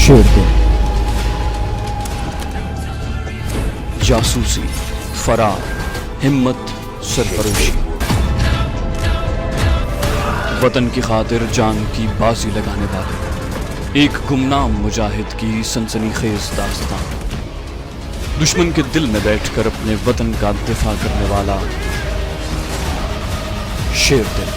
शेर दिल, जासूसी, फरार, हिम्मत, सरफरोशी, वतन की खातिर जान की बाजी लगाने वाले एक गुमनाम मुजाहिद की सनसनीखेज दास्तान। दुश्मन के दिल में बैठकर अपने वतन का दिफा करने वाला शेर दिल।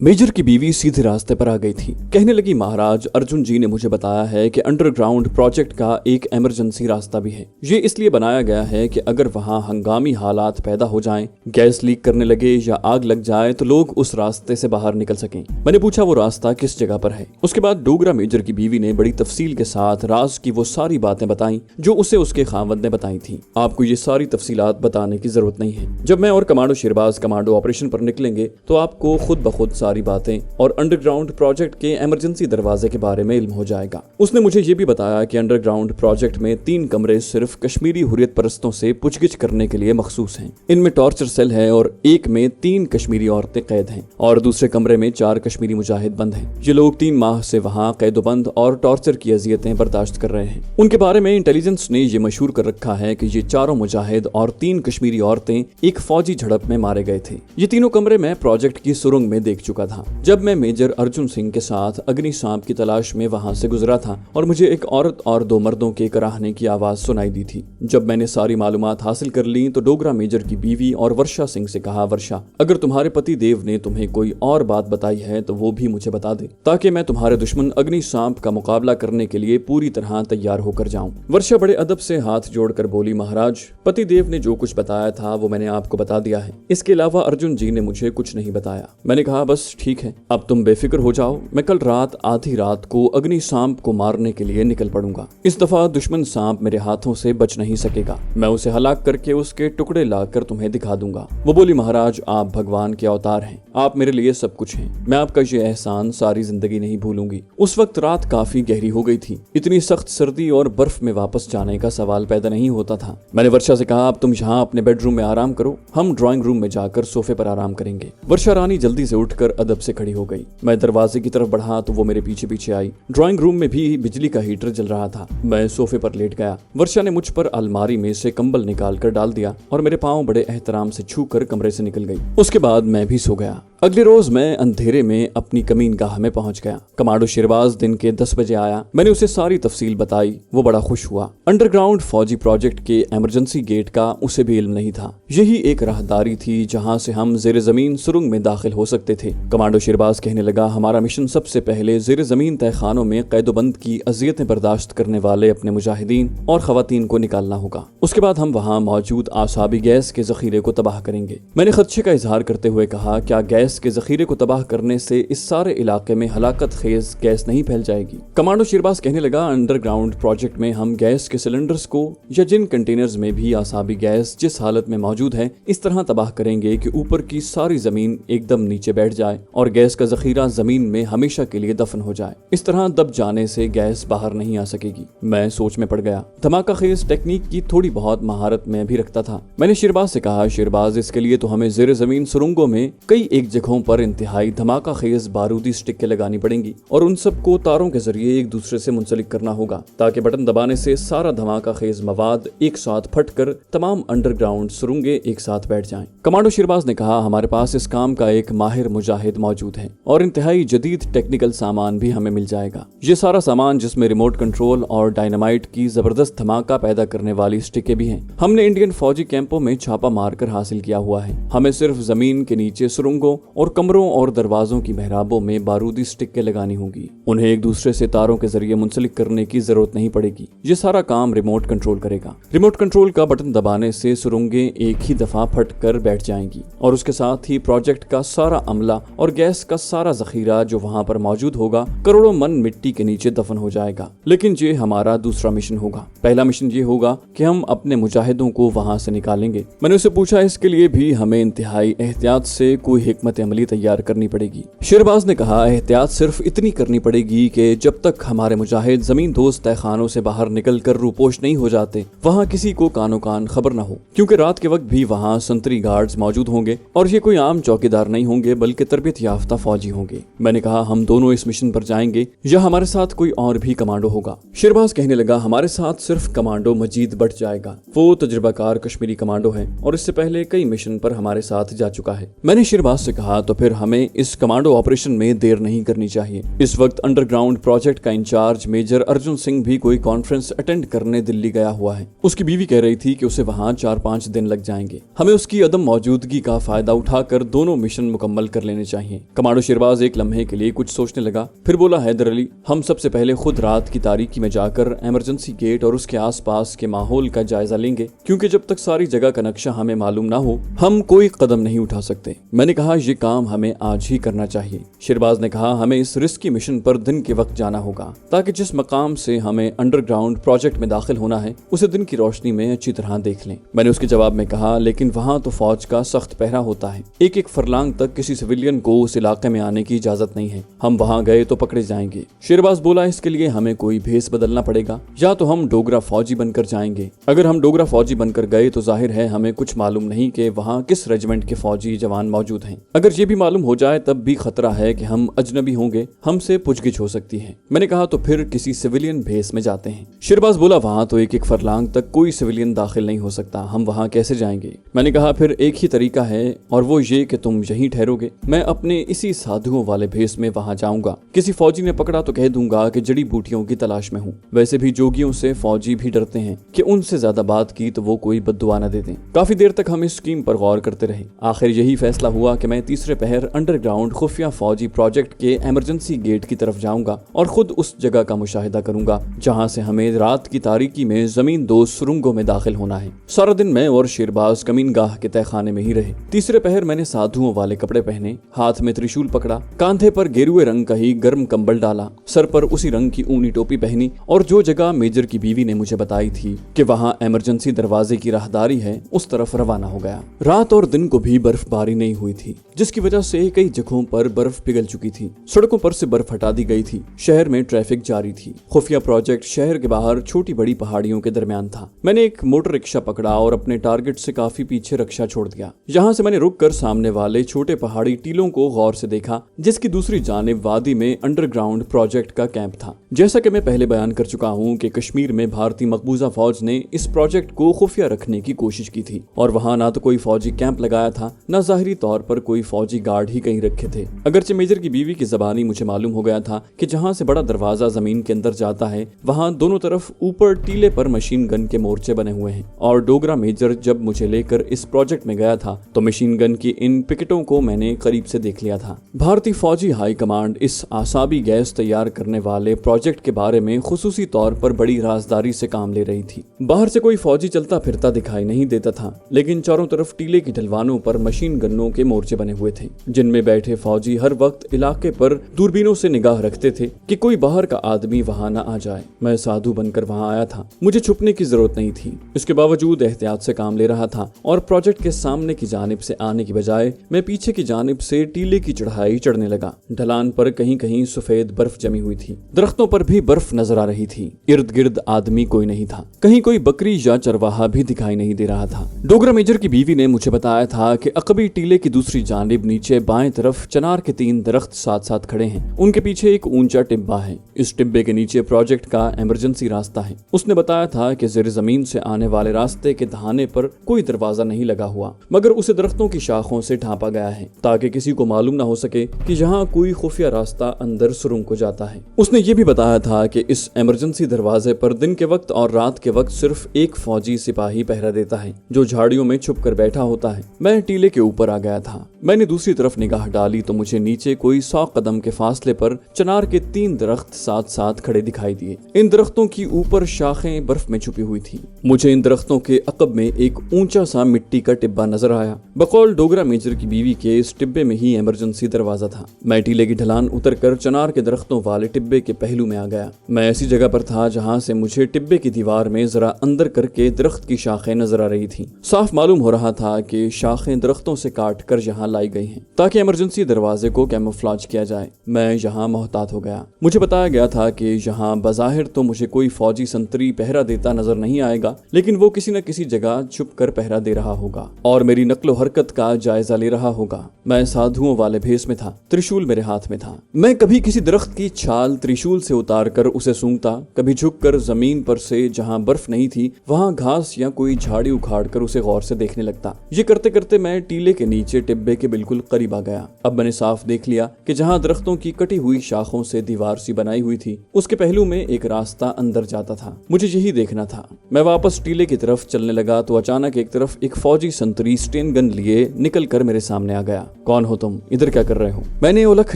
मेजर की बीवी सीधे रास्ते पर आ गई थी। कहने लगी, महाराज अर्जुन जी ने मुझे बताया है कि अंडरग्राउंड प्रोजेक्ट का एक इमरजेंसी रास्ता भी है। ये इसलिए बनाया गया है कि अगर वहाँ हंगामी हालात पैदा हो जाएं, गैस लीक करने लगे या आग लग जाए तो लोग उस रास्ते से बाहर निकल सकें। मैंने पूछा वो रास्ता किस जगह पर है। उसके बाद डोगरा मेजर की बीवी ने बड़ी तफसील के साथ राज की वो सारी बातें बताई जो उसे उसके खावंद ने बताई थी। आपको ये सारी तफसीलात बताने की जरूरत नहीं है। जब मैं और कमांडो शेरबाज कमांडो ऑपरेशन पर निकलेंगे तो आपको खुद ब खुद सारी बातें और अंडरग्राउंड प्रोजेक्ट के इमरजेंसी दरवाजे के बारे में इल्म हो जाएगा। उसने मुझे ये भी बताया कि अंडरग्राउंड प्रोजेक्ट में 3 कमरे सिर्फ कश्मीरी हुर्रियत परस्तों से पूछगिछ करने के लिए मखसूस हैं। इनमें टॉर्चर सेल है और एक में 3 कश्मीरी औरतें कैद हैं और दूसरे कमरे में 4 कश्मीरी मुजाहिद बंद हैं। ये लोग 3 माह से वहाँ कैदोबंद और टॉर्चर की अजियतें बर्दाश्त कर रहे हैं। उनके बारे में इंटेलिजेंस ने ये मशहूर कर रखा है कि ये चारों मुजाहिद और 3 कश्मीरी औरतें एक फौजी झड़प में मारे गए थे। ये तीनों कमरे मैं प्रोजेक्ट की सुरंग में देख चुका था जब मैं मेजर अर्जुन सिंह के साथ अग्नि सांप की तलाश में वहां से गुजरा था और मुझे एक औरत और 2 मर्दों के कराहने की आवाज सुनाई दी थी। जब मैंने सारी मालूमात हासिल कर ली तो डोगरा मेजर की बीवी और वर्षा सिंह से कहा, वर्षा अगर तुम्हारे पति देव ने तुम्हें कोई और बात बताई है तो वो भी मुझे बता दे ताकि मैं तुम्हारे दुश्मन अग्नि सांप का मुकाबला करने के लिए पूरी तरह तैयार होकर जाऊं। वर्षा बड़े अदब से हाथ जोड़कर बोली, महाराज पति देव ने जो कुछ बताया था वो मैंने आपको बता दिया है। इसके अलावा अर्जुन जी ने मुझे कुछ नहीं बताया। मैंने कहा, बस ठीक है, अब तुम बेफिक्र हो जाओ। मैं कल रात आधी रात को अग्नि सांप को मारने के लिए निकल पड़ूंगा। इस दफा दुश्मन सांप मेरे हाथों से बच नहीं सकेगा। मैं उसे हलाक करके उसके टुकड़े लाकर तुम्हें दिखा दूंगा। वो बोली, महाराज आप भगवान के अवतार हैं, आप मेरे लिए सब कुछ हैं। मैं आपका ये एहसान सारी जिंदगी नहीं भूलूंगी। उस वक्त रात काफी गहरी हो गई थी। इतनी सख्त सर्दी और बर्फ में वापस जाने का सवाल पैदा नहीं होता था। मैंने वर्षा से कहा, अब तुम यहाँ अपने बेडरूम में आराम करो, हम ड्राइंग रूम में जाकर सोफे पर आराम करेंगे। वर्षा रानी जल्दी से उठकर अदब से खड़ी हो गई। मैं दरवाजे की तरफ बढ़ा तो वो मेरे पीछे पीछे आई। ड्राइंग रूम में भी बिजली का हीटर जल रहा था। मैं सोफे पर लेट गया। वर्षा ने मुझ पर अलमारी में से कंबल निकाल कर डाल दिया और मेरे पांव बड़े एहतराम से छूकर कमरे से निकल गई। उसके बाद मैं भी सो गया। अगले रोज मैं अंधेरे में अपनी कमीनगाह में पहुंच गया। कमांडो शेरबाज दिन के 10 बजे आया। मैंने उसे सारी तफसील बताई। वो बड़ा खुश हुआ। अंडरग्राउंड फौजी प्रोजेक्ट के इमरजेंसी गेट का उसे भी इल्म नहीं था। यही एक राहदारी थी जहां से हम जेर जमीन सुरंग में दाखिल हो सकते थे। कमांडो शेरबाज कहने लगा, हमारा मिशन सबसे पहले जेर जमीन तहखानों में कैदोबंद की अजियतें बर्दाश्त करने वाले अपने मुजाहिदीन और खवातीन को निकालना होगा। उसके बाद हम वहाँ मौजूद आसाबी गैस के जखीरे को तबाह करेंगे। मैंने खदशे का इजहार करते हुए कहा, क्या गैस के जखीरे को तबाह करने से इस सारे इलाके में हलाकत खेज गैस नहीं फैल जाएगी? कमांडो शेरबाज कहने लगा, अंडरग्राउंड प्रोजेक्ट में हम गैस के सिलेंडर्स को या जिन कंटेनर्स में भी आसाबी गैस जिस हालत में मौजूद है इस तरह तबाह करेंगे कि ऊपर की सारी जमीन एकदम नीचे बैठ जाए और गैस का जखीरा जमीन में हमेशा के लिए दफन हो जाए। इस तरह दब जाने से गैस बाहर नहीं आ सकेगी। मैं सोच में पड़ गया। धमाका खेज टेक्निक की थोड़ी बहुत महारत में भी रखता था। मैंने शेरबाज से कहा, शेरबाज इसके लिए तो हमें जेर जमीन सुरंगों में कई एक जगहों पर इंतहाई धमाका खेज बारूदी स्टिकें लगानी पड़ेंगी और उन सबको तारों के जरिए एक दूसरे से मुंसलिक करना होगा ताकि बटन दबाने से सारा धमाका खेज मवाद एक साथ फटकर तमाम अंडरग्राउंड सुरंगें एक साथ बैठ जाएं। कमांडो शेरबाज ने कहा, हमारे पास इस काम का एक माहिर मुजाहिद मौजूद है और इंतहाई जदीद टेक्निकल सामान भी हमें मिल जाएगा। ये सारा सामान जिसमें रिमोट कंट्रोल और डायनामाइट की जबरदस्त धमाका पैदा करने वाली स्टिकें भी हैं। हमने इंडियन फौजी कैंपों में छापा मारकर हासिल किया हुआ है। हमें सिर्फ जमीन के नीचे सुरंगों और कमरों और दरवाजों की मेहराबों में बारूदी स्टिकें लगानी होंगी। उन्हें एक दूसरे से तारों के जरिए मुंसलिक करने की जरूरत नहीं पड़ेगी। ये सारा काम रिमोट कंट्रोल करेगा। रिमोट कंट्रोल का बटन दबाने से सुरंगें एक ही दफा फट कर बैठ जाएंगी और उसके साथ ही प्रोजेक्ट का सारा अमला और गैस का सारा जखीरा जो वहाँ पर मौजूद होगा करोड़ों मन मिट्टी के नीचे दफन हो जाएगा। लेकिन ये हमारा दूसरा मिशन होगा। पहला मिशन ये होगा कि हम अपने मुजाहिदों को वहाँ से निकालेंगे। मैंने उससे पूछा इसके लिए भी हमें इंतहाई एहतियात से कोई हिकमत अमली तैयार करनी पड़ेगी। शेरबाज ने कहा एहतियात सिर्फ इतनी करनी पड़ेगी कि जब तक हमारे मुजाहिद जमीन दोस्त तहखानों से बाहर निकल कर रूपोश नहीं हो जाते वहाँ किसी को कानो कान खबर न हो, क्योंकि रात के वक्त भी वहाँ संतरी गार्ड्स मौजूद होंगे और ये कोई आम चौकीदार नहीं होंगे बल्कि तरबियत याफ्ता फौजी होंगे। मैंने कहा हम दोनों इस मिशन पर जाएंगे या हमारे साथ कोई और भी कमांडो होगा। शेरबाज कहने लगा हमारे साथ सिर्फ कमांडो मजीद बढ़ जाएगा। वो तजुर्बाकार कश्मीरी कमांडो है और इससे पहले कई मिशन पर हमारे साथ जा चुका है। मैंने शेरबाज से कहा तो फिर हमें इस कमांडो ऑपरेशन में देर नहीं करनी चाहिए। इस वक्त अंडरग्राउंड प्रोजेक्ट का इंचार्ज मेजर अर्जुन सिंह भी कोई कॉन्फ्रेंस अटेंड करने दिल्ली गया हुआ है। उसकी बीवी कह रही थी कि उसे वहाँ 4-5 दिन लग जाएंगे। हमें उसकी अदम मौजूदगी का फायदा उठाकर दोनों मिशन मुकम्मल कर लेने चाहिए। कमांडो शेरबाज एक लम्हे के लिए कुछ सोचने लगा, फिर बोला हैदर अली हम सबसे पहले खुद रात की तारीकी में जाकर इमरजेंसी गेट और उसके आसपास के माहौल का जायजा लेंगे, क्योंकि जब तक सारी जगह का नक्शा हमें मालूम ना हो हम कोई कदम नहीं उठा सकते। मैंने कहा ये काम हमें आज ही करना चाहिए। शेरबाज ने कहा हमें इस रिस्की मिशन पर दिन के वक्त जाना होगा ताकि जिस मकाम से हमें अंडरग्राउंड प्रोजेक्ट में दाखिल होना है उसे दिन की रोशनी में अच्छी तरह देख लें। मैंने उसके जवाब में कहा लेकिन वहाँ तो फौज का सख्त पहरा होता है, एक फरलांग तक किसी सिविलियन को उस इलाके में आने की इजाजत नहीं है, हम वहाँ गए तो पकड़े जाएंगे। शेरबाज बोला इसके लिए हमें कोई भेस बदलना पड़ेगा, या तो हम डोगरा फौजी बनकर जाएंगे। अगर हम डोगरा फौजी बनकर गए तो जाहिर है हमें कुछ मालूम नहीं कि वहाँ किस रेजिमेंट के फौजी जवान मौजूद हैं। अगर ये भी मालूम हो जाए तब भी खतरा है कि हम अजनबी होंगे, हमसे पूछगिछ हो सकती है। मैंने कहा तो फिर किसी सिविलियन भेस में जाते हैं। शेरबाज बोला वहाँ तो एक फरलांग तक कोई सिविलियन दाखिल नहीं हो सकता, हम वहाँ कैसे जाएंगे। मैंने कहा फिर एक ही तरीका है और वो ये कि तुम यहीं ठहरोगे, मैं अपने इसी साधुओं वाले भेस में वहाँ जाऊंगा। किसी फौजी ने पकड़ा तो कह दूंगा कि जड़ी बूटियों की तलाश में हूँ। वैसे भी जोगियों से फौजी भी डरते हैं कि उनसे ज्यादा बात की तो वो कोई बद्दुआ न दे दें। काफी देर तक हम इस स्कीम पर गौर करते रहे। आखिर यही फैसला हुआ कि मैं तीसरे पहर अंडरग्राउंड खुफिया फौजी प्रोजेक्ट के इमरजेंसी गेट की तरफ जाऊंगा और खुद उस जगह का मुशाहिदा करूंगा जहाँ से हमें रात की तारीकी में जमीन दोस्त सुरंगों में दाखिल होना है। सारा दिन मैं और शेरबाज कमीनगाह के तहखाने में ही रहे। तीसरे पहर मैंने साधुओं वाले कपड़े पहने, हाथ में त्रिशूल पकड़ा, कांधे पर गेरुए रंग का ही गर्म कंबल डाला, सर पर उसी रंग की ऊनी टोपी पहनी और जो जगह मेजर की बीवी ने मुझे बताई थी कि वहाँ इमरजेंसी दरवाजे की राहदारी है उस तरफ रवाना हो गया। रात और दिन को भी बर्फबारी नहीं हुई थी, जिसकी वजह से कई जगहों पर बर्फ पिघल चुकी थी। सड़कों पर से बर्फ हटा दी गई थी। शहर में ट्रैफिक जारी थी। खुफिया प्रोजेक्ट शहर के बाहर छोटी बड़ी पहाड़ियों के दरमियान था। मैंने एक मोटर रिक्शा पकड़ा और अपने टारगेट से काफी पीछे रक्षा छोड़ दिया। यहाँ से मैंने रुककर सामने वाले छोटे पहाड़ी टीलों को गौर से देखा, जिसकी दूसरी जानिब वादी में अंडरग्राउंड प्रोजेक्ट का कैंप था। जैसा कि मैं पहले बयान कर चुका हूँ कि कश्मीर में भारतीय मकबूजा फौज ने इस प्रोजेक्ट को खुफिया रखने की कोशिश की थी और वहाँ ना तो कोई फौजी कैंप लगाया था, न जाहिरी तौर पर कोई फौजी गार्ड ही कहीं रखे थे। अगरचे मेजर की बीवी की जबानी मुझे मालूम हो गया था कि जहाँ से बड़ा दरवाजा जमीन के अंदर जाता है वहाँ दोनों तरफ ऊपर टीले पर मशीन गन के मोर्चे बने हुए हैं। और डोगरा मेजर जब मुझे लेकर इस प्रोजेक्ट में गया था तो मशीन गन की इन पिकेटों को मैंने करीब से देख लिया था। भारतीय फौजी हाई कमांड इस आसाबी गैस तैयार करने वाले प्रोजेक्ट के बारे में खुसूसी तौर पर बड़ी राजदारी से काम ले रही थी। बाहर से कोई फौजी चलता फिरता दिखाई नहीं देता था, लेकिन चारों तरफ टीले की ढलवानों पर मशीन गन्नों के मोर्चे बने हुए थे, जिनमें बैठे फौजी हर वक्त इलाके पर दूरबीनों से निगाह रखते थे कि कोई बाहर का आदमी वहां न आ जाए। मैं साधु बनकर वहां आया था, मुझे छुपने की जरूरत नहीं थी। इसके बावजूद एहतियात से काम ले रहा था और प्रोजेक्ट के सामने की जानिब से आने की बजाय मैं पीछे की जानिब से टीले की चढ़ाई चढ़ने लगा। ढलान पर कहीं कहीं सफेद बर्फ जमी हुई थी, दरख्तों पर भी बर्फ नजर आ रही थी। इर्द गिर्द आदमी कोई नहीं था, कहीं कोई बकरी या चरवाहा भी दिखाई नहीं दे रहा था। डोगरा मेजर की बीवी ने मुझे बताया था कि अकबी टीले की दूसरी जानिब नीचे बाएं तरफ चनार के 3 दरख्त साथ साथ खड़े हैं। उनके पीछे एक ऊंचा टिब्बा है। इस टिब्बे के नीचे प्रोजेक्ट का इमरजेंसी रास्ता है। उसने बताया था कि ज़ेर जमीन से आने वाले रास्ते के दहाने पर कोई दरवाजा नहीं लगा हुआ, मगर उसे दरख्तों की शाखों से ढांपा गया है ताकि किसी को मालूम न हो सके कि यहाँ कोई खुफिया रास्ता अंदर सुरंग को जाता है। उसने ये भी बताया था कि इस इमरजेंसी दरवाजे पर दिन के वक्त और रात के वक्त सिर्फ एक फौजी सिपाही पहरा देता है जो झाड़ियों में छुप कर बैठा होता है। मैं टीले के ऊपर आ गया था। मैंने दूसरी तरफ निगाह डाली तो मुझे नीचे कोई 100 कदम के फासले पर चनार के 3 दरख्त साथ साथ खड़े दिखाई दिए। इन दरख्तों की ऊपर शाखें बर्फ में छुपी हुई थी। मुझे इन दरख्तों के अकब में एक ऊंचा सा मिट्टी का टिब्बा नजर आया। बकौल डोगरा मेजर की बीवी के इस टिब्बे में ही इमरजेंसी दरवाजा था। मैं टीले की ढलान उतरकर चनार के दरख्तों वाले टिब्बे के पहलू में आ गया। मैं ऐसी जगह पर था जहां से मुझे टिब्बे की दीवार में जरा अंदर करके दरख्त की शाखें नजर आ रही थी। साफ मालूम हो रहा था कि शाखें दरख्तों से काट कर यहाँ लाई गई हैं ताकि इमरजेंसी दरवाजे को कैमोफ्लेज किया जाए। मैं यहाँ मोहतात हो गया। मुझे बताया गया था कि यहाँ बज़ाहिर तो मुझे कोई फौजी संतरी पहरा देता नजर नहीं आएगा, लेकिन वो किसी न किसी जगह छुप कर पहरा दे रहा होगा और मेरी नक्लो हरकत का जायजा ले रहा होगा। मैं साधुओं वाले भेस में था, त्रिशूल मेरे हाथ में था। मैं कभी किसी दरख्त की छाल त्रिशूल से उतार कर उसे सूंघता, कभी झुककर जमीन पर से जहां बर्फ नहीं थी वहां घास या कोई झाड़ी उखाड़ कर उसे गौर से देखने लगता। ये करते करते मैं टीले के नीचे टिब्बे के बिल्कुल करीब आ गया। अब मैंने साफ देख लिया कि जहां दरख्तों की कटी हुई शाखों से दीवार सी बनाई हुई थी उसके पहलू में एक रास्ता अंदर जाता था। मुझे यही देखना था। मैं वापस टीले की तरफ चलने लगा तो अचानक एक तरफ एक फौजी संतरी स्टेन गन लिए निकल कर मेरे सामने आ गया। कौन हो तुम? इधर क्या कर रहे हो? मैंने उलख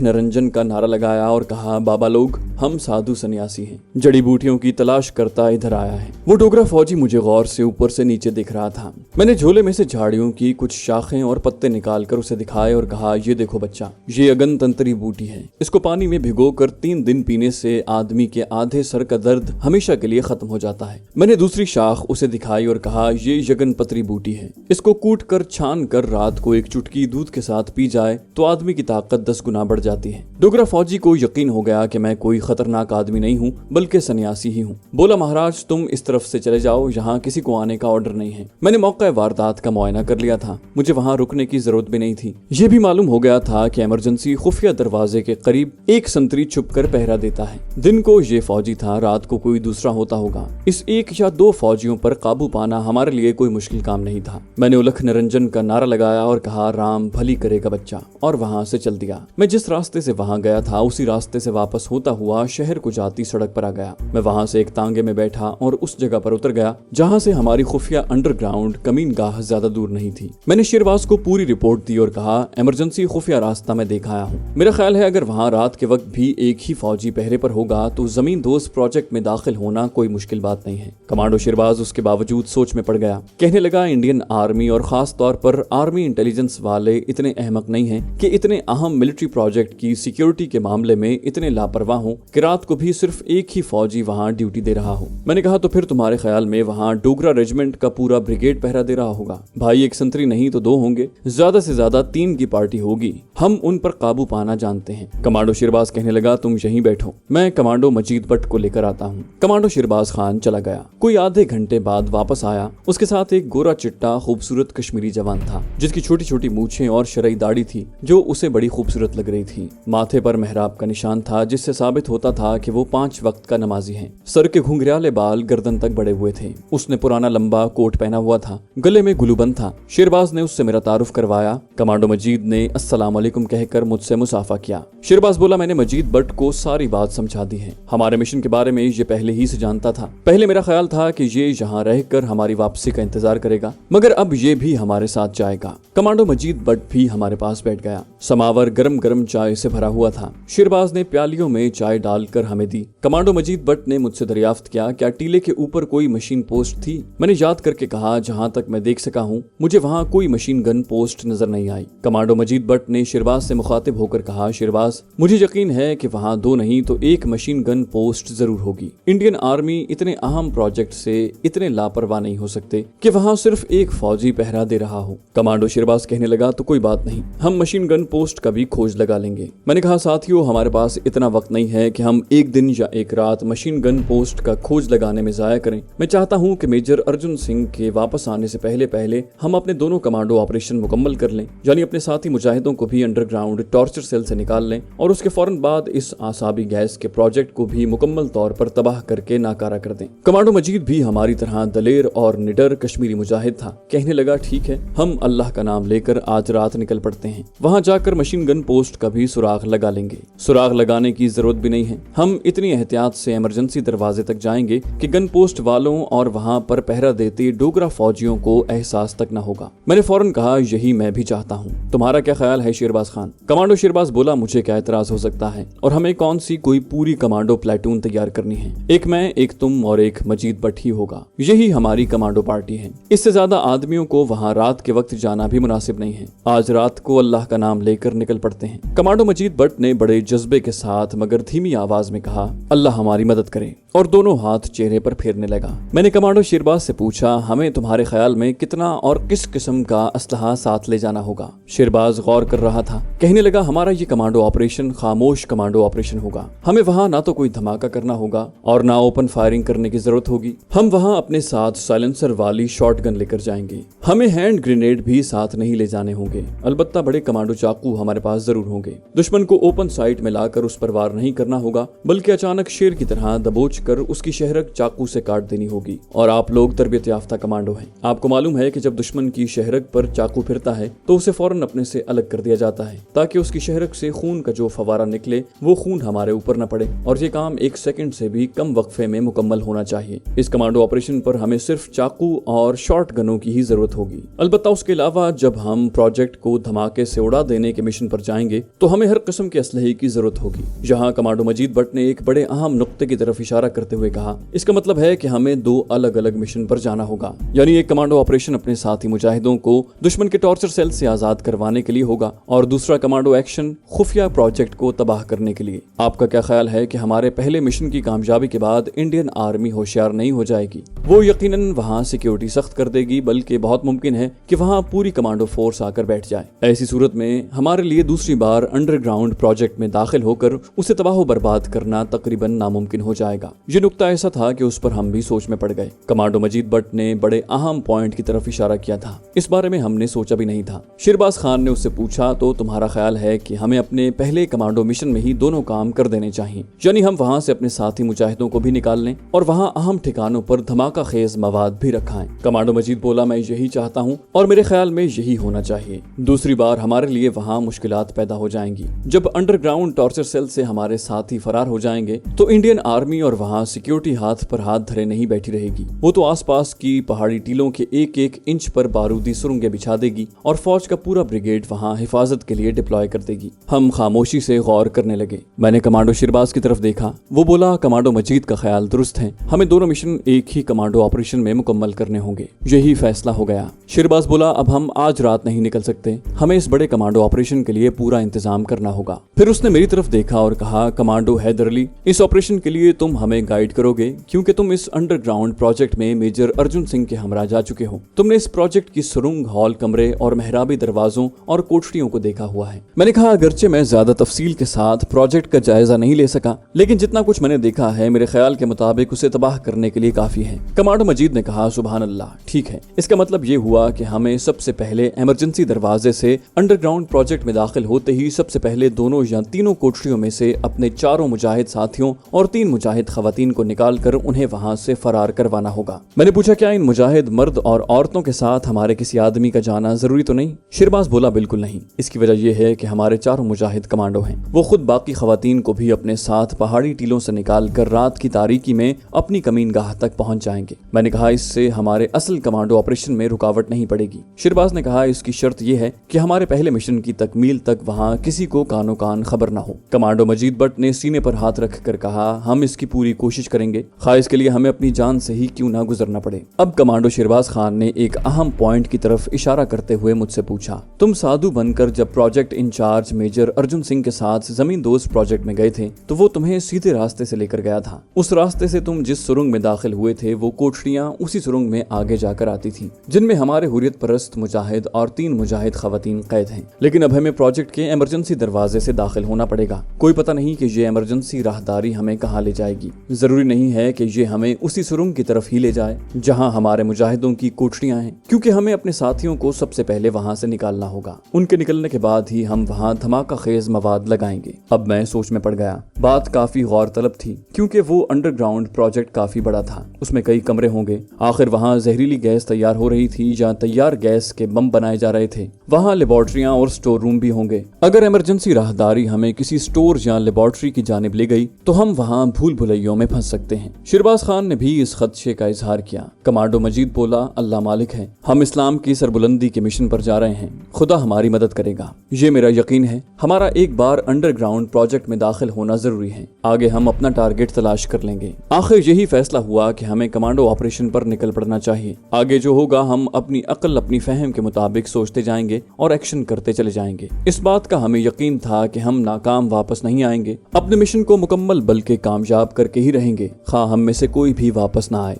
निरंजन का नारा लगाया और कहा, बाबा लोग, हम साधु सन्यासी हैं, जड़ी बूटियों की तलाश करता इधर आया है। वो डोगरा फौजी मुझे गौर से ऊपर से नीचे देख रहा था। मैंने झोले में से झाड़ियों की कुछ शाखें और पत्ते निकाल कर उसे दिखाए और कहा, ये देखो बच्चा, ये अगन तंतरी बूटी है। इसको पानी में भिगो कर 3 दिन पीने से आदमी के आधे सर का दर्द हमेशा के लिए खत्म हो जाता है। मैंने दूसरी शाख उसे दिखाई और कहा, ये यगन पतरी बूटी है। इसको कूट कर छान कर रात को एक चुटकी दूध के साथ पी जाए तो आदमी की ताकत 10 गुना बढ़ जाती है। डोगरा फौजी को यकीन हो गया कि मैं कोई खतरनाक आदमी नहीं हूँ बल्कि सन्यासी ही हूँ। बोला, महाराज तुम इस तरफ से चले जाओ, यहाँ किसी को आने का ऑर्डर नहीं है। मैंने मौका वारदात का मुआयना कर लिया था। मुझे वहाँ रुकने की जरूरत भी नहीं थी। यह भी मालूम हो गया था कि इमरजेंसी खुफिया दरवाजे के करीब एक संतरी छुप कर पहरा देता है। दिन को ये फौजी था, रात को कोई दूसरा होता होगा। इस 1 या 2 फौजियों पर काबू पाना हमारे लिए कोई मुश्किल काम नहीं था। मैंने उलख निरंजन का नारा लगाया और कहा, राम भली करेगा बच्चा, और वहाँ से चल दिया। मैं जिस रास्ते से वहाँ गया था उसी रास्ते से वापस होता हुआ शहर को जाती सड़क पर आ गया। मैं वहाँ से एक तांगे में बैठा और उस जगह पर उतर गया जहाँ से हमारी खुफिया अंडरग्राउंड कमीनगाह ज्यादा दूर नहीं थी। मैंने शेरबाज को पूरी रिपोर्ट दी और कहा, इमरजेंसी खुफिया रास्ता मैं देख आया हूँ। मेरा ख्याल है अगर वहाँ रात के वक्त भी एक ही फौजी पहरे पर होगा तो जमीन दोस्त प्रोजेक्ट में दाखिल होना कोई मुश्किल बात नहीं है। कमांडो शेरबाज उसके बावजूद सोच में पड़ गया। कहने लगा, इंडियन आर्मी और खास तौर पर आर्मी इंटेलिजेंस वाले इतने अहमक नहीं हैं कि इतने अहम मिलिट्री प्रोजेक्ट की सिक्योरिटी के मामले में इतने लापरवाह हों कि रात को भी सिर्फ एक ही फौजी वहाँ ड्यूटी दे रहा हो। मैंने कहा, तो फिर तुम्हारे ख्याल में वहाँ डोगरा रेजिमेंट का पूरा ब्रिगेड पहरा दे रहा होगा? भाई, एक संतरी नहीं तो 2 होंगे, ज्यादा से ज्यादा 3 की पार्टी होगी। हम उन पर काबू पाना जानते हैं। कमांडो शेरबाज कहने लगा, तुम यहीं बैठो, मैं कमांडो मजीद भट्ट को लेकर आता हूँ। कमांडो शेरबाज खान चला गया। कोई आधे घंटे बाद वापस आया। उसके साथ एक गोरा चिट्टा खूबसूरत कश्मीरी जवान था जिसकी छोटी छोटी मूछें और शरई दाढ़ी थी जो उसे बड़ी खूबसूरत लग रही थी। माथे पर मेहराब का निशान था जिससे साबित होता था कि वो 5 वक्त का नमाजी है। सर के घुंघराले बाल गर्दन तक बढ़े हुए थे। उसने पुराना लंबा कोट पहना हुआ था, गले में गुलूबंद था। शेरबाज ने उससे मेरा तारुफ करवाया। कमांडो मजीद ने अस्सलाम वालेकुम कहकर मुझसे मुसाफा किया। शेरबाज बोला, मैंने मजीद भट्ट को सारी बात समझा दी है। हमारे मिशन के बारे में ये पहले ही से जानता था। पहले मेरा ख्याल था कि ये यहाँ रहकर हमारी वापसी का इंतजार करेगा, मगर अब ये भी हमारे साथ जाएगा। कमांडो मजीद भट्ट भी हमारे पास बैठ गया। समावर गरम गरम चाय से भरा हुआ था। शेरबाज ने प्यालियों में चाय डालकर हमें दी। कमांडो मजीद भट्ट ने मुझसे दरियाफ्त किया, क्या टीले के ऊपर कोई मशीन पोस्ट थी? मैंने याद करके कहा, जहाँ तक मैं देख सका हूँ मुझे वहाँ कोई मशीन गन पोस्ट नजर नहीं आई। कमांडो मजीद भट्ट ने शेरबाज से मुखातिब होकर कहा, शेरबाज, मुझे यकीन है कि वहाँ 2 नहीं तो 1 मशीन गन पोस्ट जरूर होगी। इंडियन आर्मी इतने अहम प्रोजेक्ट से इतने लापरवाह नहीं हो सकते कि वहाँ सिर्फ 1 फौजी पहरा दे रहा हो। कमांडो शेरबाज कहने लगा, तो कोई बात नहीं, हम मशीन गन पोस्ट का भी खोज लगा लेंगे। मैंने कहा, साथियों, हमारे पास इतना वक्त नहीं है कि हम एक दिन या एक रात मशीन गन पोस्ट का खोज लगाने में जाया करें। मैं चाहता हूँ कि मेजर अर्जुन सिंह के वापस आने से पहले पहले हम अपने दोनों कमांडो ऑपरेशन मुकम्मल कर लें, यानी अपने साथी मुजाहिदों को भी अंडरग्राउंड टॉर्चर सेल से निकाल लें और उसके फौरन बाद इस आसाबी गैस के प्रोजेक्ट को भी मुकम्मल तौर पर तबाह करके नाकारा कर दें। कमांडो मजीद भी हमारी तरह दलेर और निडर कश्मीरी मुजाहिद था। कहने लगा, ठीक है, हम अल्लाह का नाम लेकर आज रात निकल पड़ते हैं। वहाँ जाकर मशीन गन पोस्ट का भी सुराग लगा लेंगे। सुराग लगाने की जरूरत भी नहीं है। हम इतनी एहतियात से इमरजेंसी दरवाजे तक जाएंगे कि गन पोस्ट वालों और वहाँ पर पहरा देते डोगरा फौजियों को एहसास तक न होगा। मैंने फौरन कहा, यही मैं भी चाहता हूँ। तुम्हारा क्या ख्याल है शेरबाज खान? कमांडो शेरबाज बोला, मुझे क्या एतराज हो सकता है, और हमें कौन सी कोई पूरी कमांडो प्लेटून तैयार करनी है। एक मैं, एक तुम और एक मजीद भट्ट ही होगा। यही हमारी कमांडो पार्टी है। इससे ज्यादा आदमियों को वहाँ रात के वक्त जाना भी मुनासिब नहीं है। आज रात को अल्लाह अल्लाह का नाम लेकर निकल पड़ते हैं। कमांडो मजीद भट्ट ने बड़े जज्बे के साथ मगर धीमी आवाज में कहा, अल्लाह हमारी मदद करे, और दोनों हाथ चेहरे पर फेरने लगा। मैंने कमांडो शेरबाज से पूछा, हमें तुम्हारे ख्याल में कितना और किस किस्म का असलहा साथ ले जाना होगा? शेरबाज गौर कर रहा था। कहने लगा, हमारा ये कमांडो ऑपरेशन खामोश कमांडो ऑपरेशन होगा। हमें वहाँ ना तो कोई धमाका करना होगा और ना ओपन फायरिंग करने की जरूरत होगी। हम वहाँ अपने साथ साइलेंसर वाली शॉटगन लेकर जाएंगे। हमें हैंड ग्रेनेड भी साथ नहीं ले जाने होंगे। अलबत्ता बड़े कमांडो चाकू हमारे पास जरूर होंगे। दुश्मन को ओपन साइट में लाकर उस पर वार नहीं करना होगा, बल्कि अचानक शेर की तरह दबोच कर उसकी शहरक चाकू से काट देनी होगी। और आप लोग तरबियत याफ्ता कमांडो हैं। आपको मालूम है कि जब दुश्मन की शहरक पर चाकू फिरता है तो उसे फौरन अपने से अलग कर दिया जाता है, ताकि उसकी शहरक से खून का जो फवारा निकले वो खून हमारे ऊपर न पड़े। और ये काम 1 सेकंड से भी कम वक्फे में मुकम्मल होना चाहिए। इस कमांडो ऑपरेशन पर हमें सिर्फ चाकू और शॉर्ट गनों की ही जरूरत होगी। अलबत्ता उसके अलावा जब हम प्रोजेक्ट को धमाके से उड़ा देने के मिशन पर जाएंगे तो हमें हर किस्म के असलहे की जरूरत होगी। यहाँ कमांडो मजीद भट्ट ने एक बड़े अहम नुक्ते की तरफ इशारा करते हुए कहा, इसका मतलब है कि हमें 2 अलग अलग मिशन पर जाना होगा। यानी एक कमांडो ऑपरेशन अपने साथी मुजाहिदों को दुश्मन के टॉर्चर सेल से आजाद करवाने के लिए होगा और दूसरा कमांडो एक्शन खुफिया प्रोजेक्ट को तबाह करने के लिए। आपका क्या ख्याल है कि हमारे पहले मिशन की कामयाबी के बाद इंडियन आर्मी होशियार नहीं हो जाएगी? वो यकीनन वहाँ सिक्योरिटी सख्त कर देगी, बल्कि बहुत मुमकिन है कि वहाँ पूरी कमांडो फोर्स आकर बैठ जाए। ऐसी सूरत में हमारे लिए दूसरी बार अंडरग्राउंड प्रोजेक्ट में दाखिल होकर उसे तबाह बर्बाद करना तकरीबन नामुमकिन हो जाएगा। ये नुक्ता ऐसा था कि उस पर हम भी सोच में पड़ गए। कमांडो मजीद भट्ट ने बड़े अहम पॉइंट की तरफ इशारा किया था। इस बारे में हमने सोचा भी नहीं था। शेरबाज खान ने उससे पूछा, तो तुम्हारा ख्याल है कि हमें अपने पहले कमांडो मिशन में ही दोनों काम कर देने चाहिए, यानी हम वहाँ से अपने साथी मुजाहिदों को भी निकाल लें और वहाँ अहम ठिकानों पर धमाका खेज मवाद भी रखाएं? कमांडो मजीद बोला, मैं यही चाहता हूँ और मेरे ख्याल में यही होना चाहिए। दूसरी बार हमारे लिए वहाँ मुश्किलात पैदा हो जाएंगी। जब अंडरग्राउंड टॉर्चर सेल से हमारे साथी फरार हो जाएंगे तो इंडियन आर्मी और वहाँ सिक्योरिटी हाथ पर हाथ धरे नहीं बैठी रहेगी। वो तो आसपास की पहाड़ी टीलों के 1-1 इंच पर बारूदी सुरंगें बिछा देगी और फौज का पूरा ब्रिगेड वहाँ हिफाजत के लिए डिप्लॉय कर देगी। हम खामोशी से गौर करने लगे। मैंने कमांडो शेरबाज की तरफ देखा। वो बोला, कमांडो मजीद का ख्याल दुरुस्त है, हमें दोनों मिशन एक ही कमांडो ऑपरेशन में मुकम्मल करने होंगे। यही फैसला हो गया। शेरबाज बोला, अब हम आज रात नहीं निकल सकते, हमें इस बड़े कमांडो ऑपरेशन के लिए पूरा इंतजाम करना होगा। फिर उसने मेरी तरफ देखा और कहा, कमांडो हैदर अली, इस ऑपरेशन के लिए तुम हमें गाइड करोगे, क्योंकि तुम इस अंडरग्राउंड प्रोजेक्ट में मेजर अर्जुन सिंह के हमरा जा चुके हो। तुमने इस प्रोजेक्ट की सुरंग, हॉल, कमरे और मेहराबी दरवाजों और कोठरियों को देखा हुआ है। मैंने कहा, अगरचे मैं ज्यादा तफसील के साथ प्रोजेक्ट का जायजा नहीं ले सका, लेकिन जितना कुछ मैंने देखा है मेरे ख्याल के मुताबिक उसे तबाह करने के लिए काफी है। कमांडो मजीद ने कहा, सुभान अल्लाह, ठीक है। इसका मतलब ये हुआ कि हमें सबसे पहले इमरजेंसी दरवाजे से अंडरग्राउंड प्रोजेक्ट में दाखिल होते ही सबसे पहले दोनों या तीनों कोठरियों में से अपने 4 मुजाहिद साथियों और 3 मुजाहिद खवातीन को निकाल कर उन्हें वहाँ से फरार करवाना होगा। मैंने पूछा, क्या इन मुजाहिद मर्द और औरतों के साथ हमारे किसी आदमी का जाना जरूरी तो नहीं? शेरबाज बोला, बिल्कुल नहीं। इसकी वजह यह है कि हमारे 4 मुजाहिद कमांडो हैं। वो खुद बाकी खवातीन को भी अपने साथ पहाड़ी टीलों से निकाल कर रात की तारीकी में अपनी कमीनगाह तक पहुंच जाएंगे। मैंने कहा, इससे हमारे असल कमांडो ऑपरेशन में रुकावट नहीं पड़ेगी। शेरबाज ने कहा, इसकी शर्त यह है कि हमारे पहले मिशन की तकमील तक वहाँ किसी को कानो कान खबर न हो। कमांडो मजीद भट्ट ने सीने पर हाथ रख कर कहा, हम इसकी पूरी कोशिश करेंगे, खास इसके लिए हमें अपनी जान से ही क्यों ना गुजरना पड़े। अब कमांडो शेरबाज खान ने एक अहम पॉइंट की तरफ इशारा करते हुए मुझसे पूछा, तुम साधु बनकर जब project incharge major Arjun Singh के साथ जमीन दोस्त प्रोजेक्ट में गए थे तो वो तुम्हें सीधे रास्ते से लेकर गया था। उस रास्ते से तुम जिस सुरंग में दाखिल हुए थे वो कोठरियां उसी सुरंग में आगे जाकर आती थी, जिनमें हमारे हुर्रियत परस्त मुजाहिद और 3 मुजाहिद खवातीन कैद हैं। लेकिन अब हमें प्रोजेक्ट के इमरजेंसी दरवाजे से दाखिल होना पड़ेगा। कोई पता नहीं कि ये इमरजेंसी राहदारी हमें कहाँ ले जाएगी। जरूरी नहीं है कि ये हमें उसी सुरंग की तरफ ही ले जाए जहाँ हमारे मुजाहिदों की कोठरियां हैं, क्योंकि हमें अपने साथियों को सबसे पहले वहाँ से निकालना होगा। उनके निकलने के बाद ही हम वहाँ धमाका खेज मवाद लगाएंगे। अब मैं सोच में पड़ गया। बात काफी गौर तलब थी, क्योंकि वो अंडरग्राउंड प्रोजेक्ट काफी बड़ा था। उसमें कई कमरे होंगे। आखिर वहाँ जहरीली गैस तैयार हो रही थी या तैयार गैस के बम बनाए जा रहे थे। वहाँ लेबोरेटरियां और स्टोर रूम भी होंगे। अगर इमरजेंसी राहदारी हमें किसी स्टोर या लेबोरेटरी की जानिब ले गई तो हम वहाँ भूल भुलैयों में फंस सकते हैं। शेरबाज खान ने भी इस खदशे का इजहार किया। कमांडो मजीद बोला, अल्लाह मालिक है, हम इस्लाम की सरबुलंदी के मिशन पर जा रहे हैं, खुदा हमारी मदद करेगा। ये मेरा यकीन है। हमारा एक बार अंडरग्राउंड प्रोजेक्ट में दाखिल होना जरूरी है, आगे हम अपना टारगेट तलाश कर लेंगे। आखिर यही फैसला हुआ कि हमें कमांडो ऑपरेशन पर निकल पड़ना चाहिए। आगे जो होगा हम अपनी अक्ल, अपनी फहम के मुताबिक सोचते जाएंगे और एक्शन करते चले जाएंगे। इस बात का हमें यकीन था कि हम नाकाम वापस नहीं आएंगे, अपने मिशन को मुकम्मल बल्कि कामयाब करके ही रहेंगे, खा हम में से कोई भी वापस ना आए।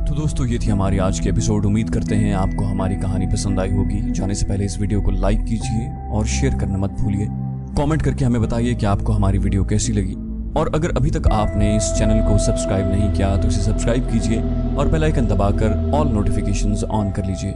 तो दोस्तों, ये थी हमारी आज की एपिसोड। उम्मीद करते हैं आपको हमारी कहानी पसंद आई होगी। जाने से पहले इस वीडियो को लाइक कीजिए और शेयर करना मत भूलिए। कमेंट करके हमें बताइए कि आपको हमारी वीडियो कैसी लगी, और अगर अभी तक आपने इस चैनल को सब्सक्राइब नहीं किया तो इसे सब्सक्राइब कीजिए और बेल आइकन दबाकर ऑल नोटिफिकेशंस ऑन कर लीजिए।